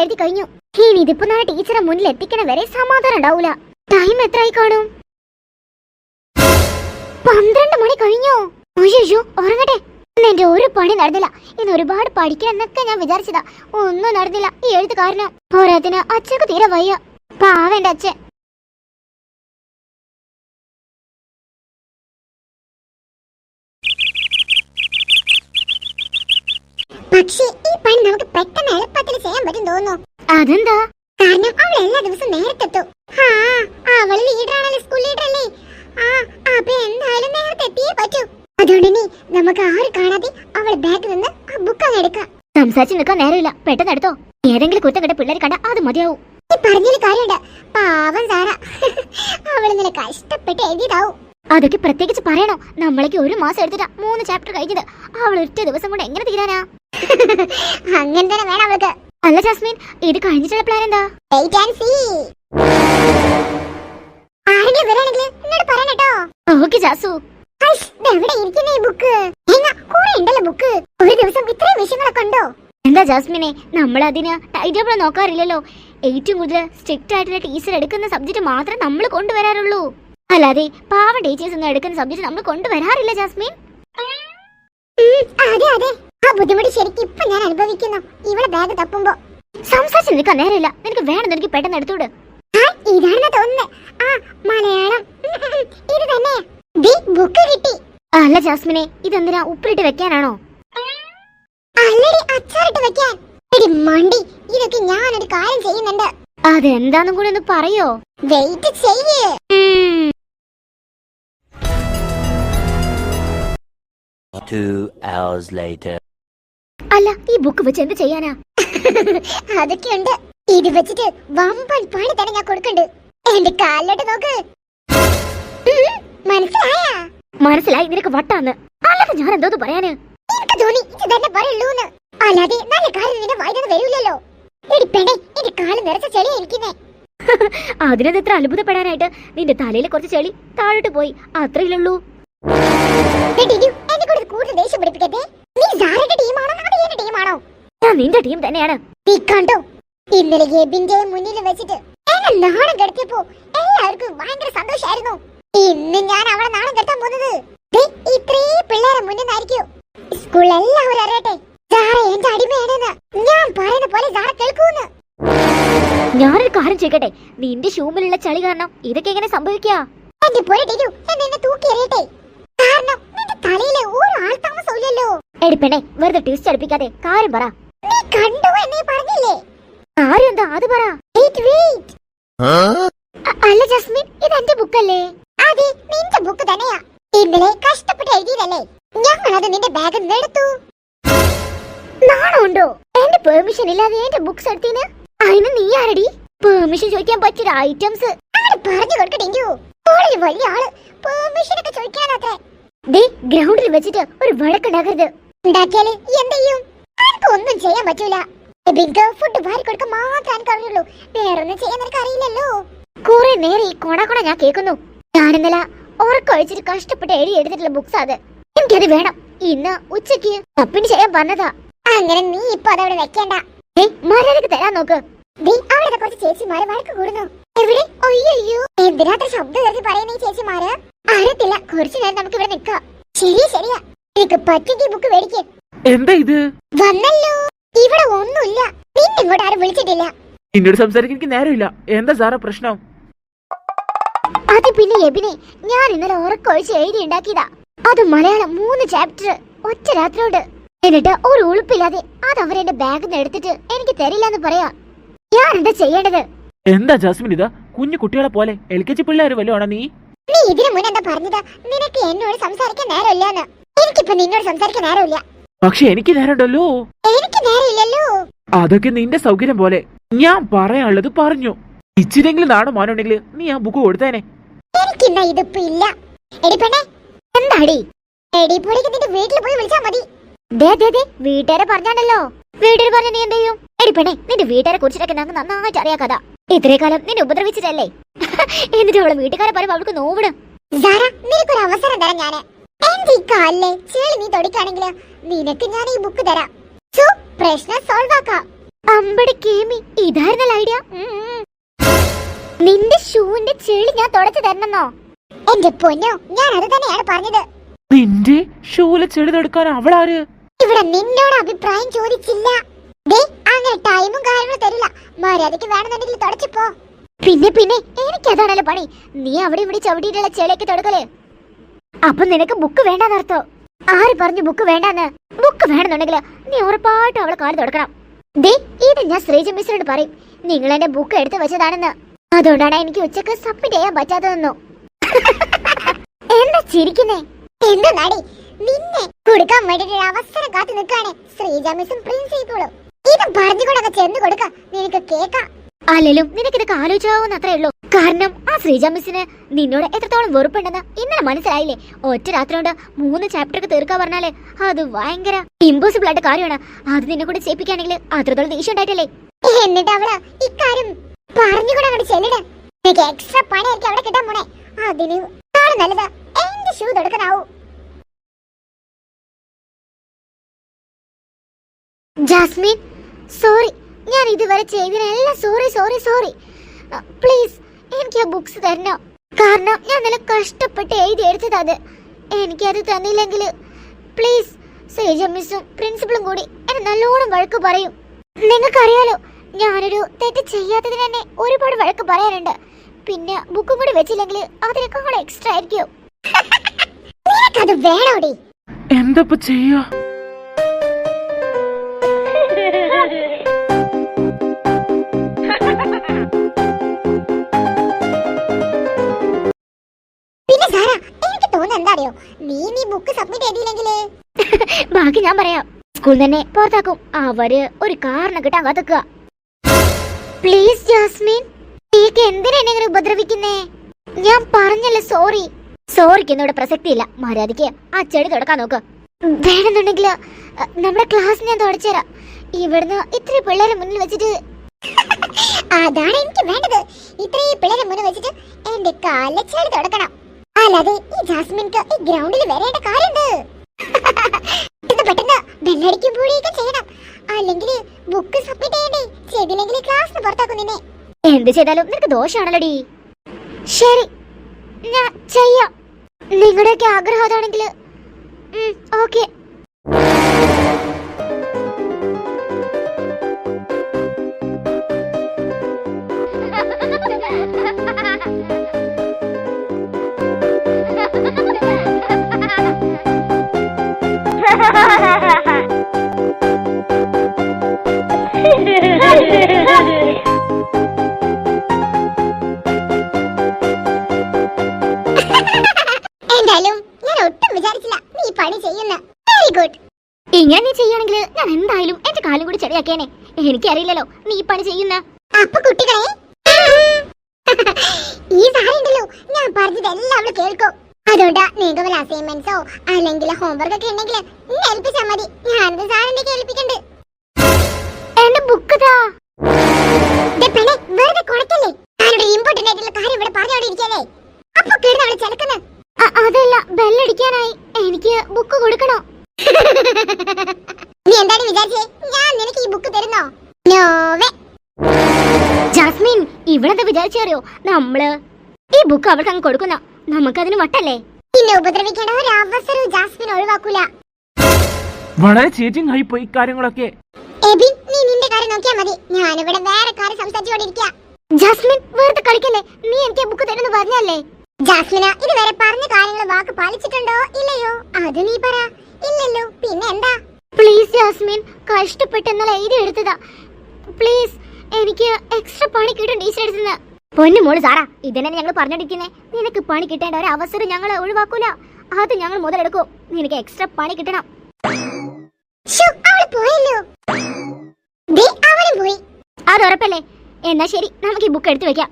എഴുതി കഴിഞ്ഞു. ഇനി ഇതിപ്പോ നാളെ ടീച്ചറെ മുന്നിൽ എത്തിക്കണ വരെ സമാധാനം ഉണ്ടാവൂല. ടൈം എത്രയായി കാണും? 12 മണി കഴിഞ്ഞോ? അയ്യോ, ഉറങ്ങട്ടെ. എന്റെ ഒരു പണി നടന്നില്ല. ഇന്ന് ഒരുപാട് പഠിക്കണം എന്നൊക്കെ ഞാൻ വിചാരിച്ചതാ. ഒന്നും നടന്നില്ല ഈ എഴുത്ത് കാരണം. പോരാത്തിന് അച്ഛക്ക് തീരെ വയ്യ. പാവന്റെ അച്ഛൻ. പക്ഷേ ഈ പണി നമുക്ക് പെട്ടെന്ന് എളുപ്പത്തിൽ ചെയ്യാൻ പറ്റും തോന്നുന്നു. അതെന്താ? കാരണം അവൾ എല്ലാ ദിവസവും നേരത്തെ എത്തും. അവള് ലീഡറാണല്ലോ, സ്കൂൾ ലീഡർ അല്ലേ. അപ്പൊ എന്തായാലും നേരത്തെ എത്തിയേ പറ്റൂ. അതുകൊണ്ട് ഇനി നമുക്ക് ആരും കാണാതെ അവൾ ബാഗിൽ നിന്ന് ആ ബുക്ക് അങ്ങ് എടുക്കാം. സംസാരിച്ച് നിൽക്കാൻ നേരമില്ല, പെട്ടെന്ന് എടുത്തോ. ഏതെങ്കിലും കുറ്റം കണ്ട പിള്ളേർ കണ്ട അത് മതിയാവും. ഈ പറഞ്ഞൊരു കാര്യമുണ്ട്, പാവം സാറ അവള് നില കഷ്ടപ്പെട്ട് എഴുതിയതാവും. അതൊക്കെ പ്രത്യേകിച്ച് പറയണോ? നമ്മളേക്ക് 1 മാസം എടുത്തിട്ടാ 3 ചാപ്റ്റർ കഴിഞ്ഞത്. അവൾ ഒറ്റ ദിവസം കൊണ്ട് എങ്ങനെ തീരാനാ? അങ്ങനെ തന്നെ വേണം അവൾക്ക്. അല്ല ജാസ്മിൻ, ഇത് കഴിഞ്ഞിട്ടുള്ള പ്ലാൻ എന്താ? ആരെങ്കിലും വരാണെങ്കിൽ എന്നോട് പറയണട്ടോ. ഓക്കെ ജാസു. ഒരു ദിവസം ഇത്രയും വിഷയങ്ങളൊക്കെ ഉണ്ടോ? എന്താ ജാസ്മിനെ, നമ്മൾ അതിന് ടൈം ടേബിൾ നോക്കാറില്ലല്ലോ. ഏറ്റവും കൂടുതൽ സ്ട്രിക്റ്റ് ആയിട്ടുള്ള ടീച്ചർ എടുക്കുന്ന സബ്ജക്ട് മാത്രമേ നമ്മൾ കൊണ്ടുവരാറുള്ളൂ. അല്ലാതെ പാവ ടീച്ചേഴ്സ് ഒന്നും എടുക്കുന്ന സബ്ജക്ട് നമ്മൾ കൊണ്ടുവരാറില്ല ജാസ്മിൻ. അതെ അതെ, ആ ബുദ്ധിമുട്ട് ശരിക്കും ഇപ്പൊ ഞാൻ അനുഭവിക്കുന്നു. ഇവിടെ ബാഗ് തപ്പുമ്പോ സംസാരിച്ച് നിൽക്കാൻ നേരമില്ല. നിനക്ക് വേണമെന്ന് എനിക്ക് പെട്ടെന്ന് എടുത്തോട്. ഇതാണെന്ന് തോന്നുന്നത്. മലയാളം ഇത് തന്നെ. ബുക്ക് കിട്ടി. അല്ല ജാസ്മിനെ, ഇതെന്തിനാ? ഉപ്പിലിട്ട് വെക്കാനാണോ? അല്ലടി, അച്ചാറിട്ട് വെക്കാൻ. മണ്ടി, ഇതൊക്കെ ഞാനൊരു കാര്യം ചെയ്യുന്നുണ്ട്. അതെന്താന്നും കൂടി ഒന്ന് പറയോ? വെയിറ്റ് ചെയ്യേ. അല്ല, ഈ ബുക്ക് വെച്ച് എന്ത് ചെയ്യാനാ? അതൊക്കെയുണ്ട്. ഇത് വെച്ചിട്ട് വമ്പൻ പണി തന്നെ ഞാൻ കൊടുക്കണ്ട്. എന്റെ കാലിലോട്ട് നോക്ക്. മനസ്സിലായാ? മനസ്സിലായി. നിനക്ക് വട്ടാന്ന്. അല്ലാതെ ഞാൻ എന്തോന്ന് പറയാന്? എനിക്ക് തോന്നി ഇത് തന്നെ പറയുള്ളൂന്ന്. അല്ലാതെ നല്ല കാര്യം നിന്റെ വായിന്ന് വരൂലല്ലോ. എന്റെ കാല് നിറച്ച ചെളിയാ ഇരിക്കുന്നേ. അതിനത് എത്ര അത്ഭുതപ്പെടാനായിട്ട്? നിന്റെ തലയിൽ കുറച്ച് ചെളി താഴോട്ട് പോയി, അത്രയിലുള്ളൂ. എന്നെ കൂടെ കൂടുതൽ ദേഷ്യം പിടിപ്പിക്കട്ടെ. നീ സാറിന്റെ ടീമാണോ അതോ എന്റെ ടീമാണോ? ഞാൻ നിന്റെ ടീം തന്നെയാണ്. നീ കണ്ടോ, ഇന്നലെ ഗെബിന്റെ മുന്നിൽ വെച്ചിട്ട് എന്നെ നാണം കെടുത്തിയപ്പോ എല്ലാവർക്കും ഭയങ്കര സന്തോഷായിരുന്നു. ഇന്ന് ഞാൻ അവളെ നാണം കെട്ടാൻ പോകുന്നത് ഇത്രയും പിള്ളേരെ മുന്നിൽ നിന്നായിരിക്കും. സ്കൂളിലെല്ലാവരും അറിയട്ടെ സാറ എന്റെ അടിമയാണെന്ന്. ഞാൻ പറയുന്ന പോലെ സാറ കേൾക്കൂന്ന്. ഞാനൊരു കാര്യം ചെയ്യട്ടെ, നിന്റെ ഷൂമിലുള്ള ചളി കാരണം ഇതൊക്കെ എങ്ങനെ സംഭവിക്കാ? എന്റെ പൊരട്ടിക്കൂ, എന്നെ തൂക്കി എറിയട്ടെ. കാരണം നിന്റെ തലയിലെ ഒരു ആൾ താമസമില്ലല്ലോ. എടിപ്പെണേ, വെറുതെ ട്വിസ്റ്റ് അടുപ്പിക്കാതെ കാര്യം പറ. നീ കണ്ടോ എന്നെ പറഞ്ഞില്ലേ? കാര്യം എന്താ അത് പറ. അല്ല ജാസ്മിൻ, ഇത് എന്റെ ബുക്കല്ലേ? അതെ, നിന്റെ ബുക്ക് തന്നെയാ. ഇന്നലെ കഷ്ടപ്പെട്ട് എഴുതിയതല്ലേ. ഞങ്ങളത് നിന്റെ ബാഗിൽ നിന്ന് എടുത്തു. നാണമുണ്ടോ? എന്റെ പെർമിഷൻ ഇല്ലാതെ എന്റെ ബുക്സ് എടുത്തിന്? അതിന് നീ ആരടി? പെർമിഷൻ ചോദിക്കാൻ പറ്റിയ ഐറ്റംസ് അങ്ങനെ പറഞ്ഞു കൊടുക്കട്ടെങ്കോ? വലിയ ആള് പെർമിഷൻ ഒക്കെ ചോദിക്കാനത്രേ. ഗ്രൗണ്ടിൽ വെച്ചിട്ട് ഒരു വഴക്കുണ്ടാക്കരുത്. ഉണ്ടാക്കിയാല് എന്ത് ചെയ്യും? ഒന്നും ചെയ്യാൻ പറ്റൂല. ഫുഡ് വാരി കൊടുക്കാൻ മാത്രമേ എനിക്ക് അറിയുള്ളൂ. വേറൊന്നും ചെയ്യാൻ നിനക്ക് അറിയില്ലല്ലോ. കുറെ നേരം ഈ കൊണ ഞാൻ കേൾക്കുന്നു. ഞാനിന്നല ഉറക്കൊഴിച്ചിട്ട് കഷ്ടപ്പെട്ട് എഴുതി എടുത്തിട്ടുള്ള ബുക്സ് അത്. എനിക്കത് വേണം. ഇന്ന് ഉച്ചക്ക് തപ്പിന് ചെയ്യാൻ പറഞ്ഞതാ. അങ്ങനെ നീ ഇപ്പൊ അതവിടെ വെക്കേണ്ട. മര്യാദക്ക് തരാൻ നോക്ക്. അവിടെ കുറച്ച് ചേച്ചിമാര് വഴക്ക് കൂടുന്നു. എവിടെ? അയ്യോ, എന്തിനാത്ര ശബ്ദം ഉയർത്തി പറയുന്ന ഈ ചേച്ചിമാര്? അറിയത്തില്ല, കുറച്ചു നേരം നമുക്ക് ഇവിടെ നിക്കാം. ശരിയാ, നിനക്ക് പറ്റിക്ക് ബുക്ക് മേടിക്ക്. എന്താ ഇത്? വന്നല്ലോ. ഇവിടെ ഒന്നുമില്ല. നിന്നെ ഇങ്ങോട്ട് ആരും വിളിച്ചിട്ടില്ല. നിന്നോട് സംസാരിക്കാൻ എനിക്ക് നേരമില്ല. എന്താ സാറ പ്രശ്നം? അത് പിന്നെ എബിനെ, ഞാൻ ഇന്നലെ ഉറക്കൊഴിച്ച് എഴുതി ഉണ്ടാക്കിയതാ. അത് മലയാളം 3 ചാപ്റ്റർ ഒറ്റ രാത്രിയോട്. എന്നിട്ട് ഒരു ഉളുപ്പില്ലാതെ അത് അവരെന്റെ ബാഗിൽ നിന്ന് എടുത്തിട്ട് എനിക്ക് തരില്ലെന്ന് പറയാ. ഞാൻ എന്താ ചെയ്യേണ്ടത്? എന്താ ജാസ്മിൻ ഇതാ? കുഞ്ഞു കുട്ടികളെ പോലെ LKG പിള്ളേര് വല്ലതും നീ? നീ ഇതിനു മുന്നേ എന്താ പറഞ്ഞത്? നിനക്ക് എന്നോട് സംസാരിക്കാൻ നേരമില്ലാന്ന്. എനിക്കിപ്പോ നിന്നോട് സംസാരിക്കാൻ നേരമില്ല. പക്ഷെ എനിക്ക് നേരമുണ്ടല്ലോ. എനിക്ക് നേരമില്ലല്ലോ. അതൊക്കെ നിന്റെ സൗകര്യം പോലെ. ഞാൻ പറയാനുള്ളത് പറഞ്ഞു. ഇച്ചിരെങ്കിലും നാണം മാനുണ്ടെങ്കിൽ നീ ആ ബുക്ക് കൊടുത്തേനെ. എനിക്കിന്നാ ഇതിപ്പോ ഇല്ല. എടിപ്പെണ്ണേ, എന്താടി? എടിപ്പൊടിക്ക് നിന്റെ വീട്ടിൽ പോയി വിളിച്ചാ മതി. വീട്ടുകാരെ പറഞ്ഞാണല്ലോ. വീട്ടുകാർ പറഞ്ഞ നീ എന്ത് ചെയ്യും? എടിപ്പെണ്ണേ, നിന്റെ വീട്ടുകാരെ കുറിച്ചിട്ടൊക്കെ നമുക്ക് നന്നായിട്ട് അറിയാ കഥ. ഇത്രേ കാലം നിന്നെ ഉപദ്രവിച്ചിട്ടല്ലേ. എന്നിട്ട് അവളെ വീട്ടുകാരെ പറയുമ്പോ അവൾക്ക് നോവിടും. നിനക്കൊരു അവസരം തരാം ഞാന്. എന്റെ ഈ കാലിലെ ചെളി നീ തൊടിക്കാണെങ്കിൽ നിനക്ക് ഞാൻ ഈ ബുക്ക് തരാം. പ്രശ്നം സോൾവ് ആക്കാം. അമ്പടി കേമി, ഇതായിരുന്നല്ലോ ഐഡിയ. നിന്റെ ഷൂവിന്റെ ചെളി ഞാൻ തുടച്ചു തരണമെന്നോ? എന്റെ പൊന്നോ, ഞാൻ അത് തന്നെയാണ് പറഞ്ഞത്. നിന്റെ ഷൂലെ ചെളി തൊടുക്കാൻ അവളാര്? ഇവിടെ നിന്നോട് അഭിപ്രായം ചോദിച്ചില്ല. ദേ, അങ്ങനെ ടൈമും കാര്യങ്ങളും തരില്ല. മര്യാദയ്ക്ക് വേണമെന്നുണ്ടെങ്കിൽ തുടച്ചു പോ. പിന്നെ എനിക്കതാണല്ലോ പണി. നീ അവിടെ ഇവിടെ ചവിട്ടിയിട്ടുള്ള ചെളിയൊക്കെ തുടക്കല്. അപ്പൊ നിനക്ക് ബുക്ക് വേണ്ടാന്നർത്ഥോ? ആര് പറഞ്ഞു ബുക്ക് വേണ്ടാന്ന്? ബുക്ക് വേണമെന്നുണ്ടെങ്കിൽ നീ ഉറപ്പായിട്ടും അവളെ കാല് തുടക്കണം. ദേ, ഇത് ഞാൻ ശ്രീജ മിസ്സിനോട് പറയും. നിങ്ങൾ എന്റെ ബുക്ക് എടുത്ത് വെച്ചതാണെന്ന്. അതുകൊണ്ടാണ് എനിക്ക് ഉച്ചക്ക് സബ്മിറ്റ് ചെയ്യാൻ പറ്റാത്തതെന്നോ. എന്താ ചിരിക്കുന്നേ? എന്താ നടി? നിന്നെ കൊടുക്കാൻ വേണ്ടിട്ട് അവസരം കാത്തു നിൽക്കാണ് ശ്രീജ മിസ്സും പ്രിൻസിപ്പളും. ഇത് പറഞ്ഞുകൊണ്ടൊക്കെ ചെന്ന് കൊടുക്ക, നിനക്ക് കേക്കാം. അല്ലലും നിനക്കിതൊക്കെ ആലോചിച്ചാവുന്ന അത്രേ ഉള്ളൂ. കാരണം ആ ശ്രീജ മിസ്സിന് നിന്നോട് എത്രത്തോളം വെറുപ്പുണ്ടെന്ന് ഇന്നലെ മനസ്സിലായില്ലേ? ഒറ്റ രാത്രി കൊണ്ട് 3 ചാപ്റ്റർ തീർക്കാൻ പറഞ്ഞാലേ അത് ഭയങ്കര ഇമ്പോസിബിൾ ആയിട്ട് കാര്യമാണ്. അത് നിന്നെ കൂടെ ചെയ്യിപ്പിക്കുകയാണെങ്കിൽ അത്രത്തോളം ദേഷ്യം ഉണ്ടായിട്ടല്ലേ? എന്നിട്ട് അവള് ഇക്കാര്യം പറഞ്ഞുകൂടെ അങ്ങോട്ട് ചെല്ലിട. നിനക്ക് എക്സ്ട്രാ പണിയായിരിക്കും അവിടെ കിട്ടാൻ പോണേ. അതിന് നല്ലത് എന്റെ ഷൂ തുടക്കാനാവൂ. Jasmine, sorry. ഞാൻ ഇതുവരെ ചെയ്തതിനെല്ലാം സോറി. പ്ലീസ് എനിക്ക് ആ ബുക്സ് തരണം. കാരണം ഞാൻ നല്ല കഷ്ടപ്പെട്ട് എഴുതി എടുത്തത്. എനിക്കത് തന്നില്ലെങ്കിൽ പ്ലീസ് സേജ മിസ്സും പ്രിൻസിപ്പളും കൂടി എന്നെ നല്ലോണം വഴക്ക് പറയും. നിങ്ങൾക്കറിയാലോ, ഞാനൊരു തെറ്റ് ചെയ്യാത്തതിന് തന്നെ ഒരുപാട് വഴക്ക് പറയാറുണ്ട്. പിന്നെ ബുക്കും കൂടി വെച്ചില്ലെങ്കിൽ അതിനേക്കാൾ എക്സ്ട്രാ ആയിരിക്കും. നിനക്കത് വേണോടി? എന്താ ചെയ്യാ? പിന്നെ സാറ, എനിക്ക് തോന്നുന്നത് എന്താ അറിയോ? നീ ബുക്ക് സബ്മിറ്റ് ചെയ്തില്ലെങ്കിലേ ബാക്കി ഞാൻ പറയാം. സ്കൂൾ തന്നെ പുറത്താക്കും. അവര് ഒരു കാരണം കിട്ടാൻ കാത്തുക. പ്ലീസ് ജാസ്മിൻ, നീക്ക് എന്തിനാ എന്നെ ഉപദ്രവിക്കുന്നേ? ഞാൻ പറഞ്ഞല്ലേ സോറി. സോറിക്കൊന്നും ഇവിടെ പ്രസക്തിയില്ല. മര്യാദയ്ക്ക് ആ ചെടി തുടക്കാൻ നോക്ക്. വേണമെന്നുണ്ടെങ്കിൽ നമ്മുടെ ക്ലാസ് ഞാൻ തുടച്ചുതരാം. ഇവിടുന്ന് ഇത്രയും പിള്ളേരെ മുന്നിൽ വെച്ചിട്ട് അതാണ് എനിക്ക് വേണ്ടത്. ഇത്രയും പിള്ളേരെ മുന്നിൽ വെച്ചിട്ട് എന്റെ കാലിലെ ചെടി തുടക്കണം. അല്ലാതെ ഈ ജാസ്മിൻക്ക് ഈ ഗ്രൗണ്ടിൽ വരേണ്ട കാര്യമുണ്ട്. പെട്ടെന്ന് ബെല്ലടിക്കുമ്പോഴേക്ക് ചെയ്യണം. അല്ലെങ്കിൽ ബുക്ക് സബ്മിറ്റ് ചെയ്യണ്ടേ? ചെയ്തില്ലെങ്കിൽ ക്ലാസ്സിന് പുറത്താക്കും നിന്നെ. എന്ത് ചെയ്താലും നിനക്ക് ദോഷാണല്ലോടി. ശരി, ഞാൻ ചെയ്യാം. നിങ്ങളുടെയൊക്കെ ആഗ്രഹം അതാണെങ്കിൽ ഓക്കെ. എന്തായാലും ഞാൻ ഒട്ടും വിചാരിച്ചില്ല നീ പണി ചെയ്യുന്ന. Very good. ഇങ്ങനെ നീ ചെയ്യുകയാണെങ്കിൽ ഞാൻ എന്തായാലും എന്റെ കാലും കൂടി ചെടിയാക്കേനെ. എനിക്കറിയില്ലല്ലോ നീ പണി ചെയ്യുന്ന. അപ്പൊ കുട്ടികളെ, ഈ സാറുണ്ടല്ലോ, ഞാൻ പറഞ്ഞതെല്ലാം അവള് കേൾക്കും. അതുകൊണ്ട് നിങ്ങൾക്ക് വല്ല അസൈൻമെന്റ്സോ അല്ലെങ്കിൽ ഹോംവർക്ക് ഒക്കെ ഉണ്ടെങ്കിൽ നീ ഏൽപ്പിച്ചാൽ മതി. ഞാനത് സാറിന്റെ ഏൽപ്പിക്കണ്ട്. എന്റെ ബുക്ക് വെറുതെ കൊടുക്കല്ലേ? ഞാനിവിടെ ഇമ്പോർട്ടന്റ് ആയിട്ടുള്ള കാര്യം ഇവിടെ പറഞ്ഞോണ്ടിരിക്കല്ലേ? അപ്പൊ കേടുന്ന അവളെ ചെലക്കുന്ന. അതല്ല, ബെല്ലടിക്കാനായി. എനിക്ക് ബുക്ക് കൊടുക്കണോ? നീ എന്താണ് വിചാരിച്ചേ? ഞാൻ നിനക്ക് ഈ ബുക്ക് തരുന്നോ? നോവേ. ജാസ്മിൻ, ഇവളെന്താ വിചാരിച്ചറിയോ? നമ്മള് ഈ ബുക്ക് അവൾക്ക് അങ്ങ് കൊടുക്കുന്ന. നമുക്കതിന് വട്ടല്ലേ? നിന്നെ ഉപദ്രവിക്കേണ്ട ഒരു അവസരവും ജാസ്മിൻ ഒഴിവാക്കൂല. വളരെ ചീറ്റിംഗ് ആയി പോയി കാര്യങ്ങളൊക്കെ. എബിൻ, നീ നിന്റെ കാര്യം നോക്കിയാ മതി. ഞാനിവിടെ വേറെ കാര്യം സംസാരിച്ചുകൊണ്ടിരിക്കുക. ജാസ്മിൻ, വെറുതെ കളിക്കല്ലേ? നീ എനിക്ക് ബുക്ക് തരുന്നു പറഞ്ഞല്ലേ? ജാസ്മിന, ഇതുവരെ പറഞ്ഞ കാര്യങ്ങൾ വാക്ക് പാലിച്ചിട്ടുണ്ടോ ഇല്ലയോ? അത് നീ പറ. ഇല്ലല്ലോ, പിന്നെ എന്താ? പ്ലീസ് ജാസ്മിൻ, കഷ്ടപ്പെട്ട് ഇന്നലെ എഴുതി എടുത്തതാ. പ്ലീസ്, എനിക്ക് എക്സ്ട്രാ പണി കിട്ടും ടീച്ചർ എടുത്തുന്ന. പൊന്നു മോള് സാറാ, ഇതന്നെ ഞങ്ങൾ പറഞ്ഞോണ്ടിരിക്കുന്നേ. നിനക്ക് പണി കിട്ടേണ്ട ഒരു അവസരം ഞങ്ങൾ ഒഴിവാക്കൂല. അത് ഞങ്ങൾ മുതലെടുക്കും. നിനക്ക് എക്സ്ട്രാ പണി കിട്ടണം. അത് ഉറപ്പല്ലേ? എന്നാ ശരി, നമുക്ക് ഈ ബുക്ക് എടുത്തു വെക്കാം.